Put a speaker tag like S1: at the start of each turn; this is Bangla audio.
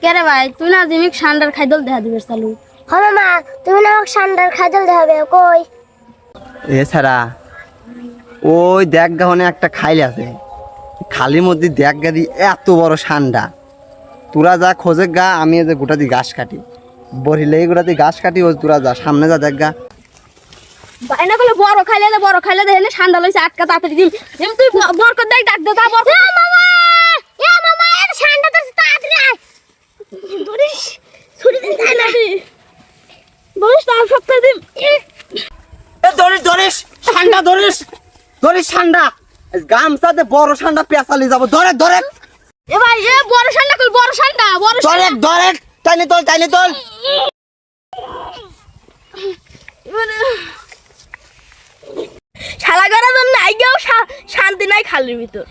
S1: কে রে ভাই তুই না জিমিক সান্ডার খাইদল দেখা দিবে চালু।
S2: হ্যাঁ মামা তুমি না আমাকে সান্ডার খাইদল দেখাবে কই
S3: এছাড়া ওই দেখ গাহনে একটা খাইল আছে, খালির মধ্যে দেখ গা দি এত বড় সান্ডা। তোরা যা খোঁজে গা, আমি এই যে গোটা দিয়ে ঘাস কাটি, বরিলে গোটা দিয়ে ঘাস কাটি, ও তোরা যা সামনে যা দেখ গা।
S1: বাইনা বলে বড় খাইলে দে এনে সান্ডা লইছে আটকা তাড়াতাড়ি দিম। এম তুই বরকত দেখ ডাক দে তা বরকত।
S2: মামা এর সান্ডা তো তাড়াতাড়ি আয় ধরিস ছুরি দিন তাই না
S1: বলিস তার সপ্তাহে দিম।
S3: ধরিস সান্ডা, ধরিস সান্ডা, গামছাতে বড় সান্ডা পেঁচালি যাবো। ধরে
S1: এ ভাই এ বড় সান্ডা কই বড় সান্ডা
S3: ধরে টাইনে তোল।
S1: শালা করার জন্য আইগেও শান্তি নাই খালির ভিতর।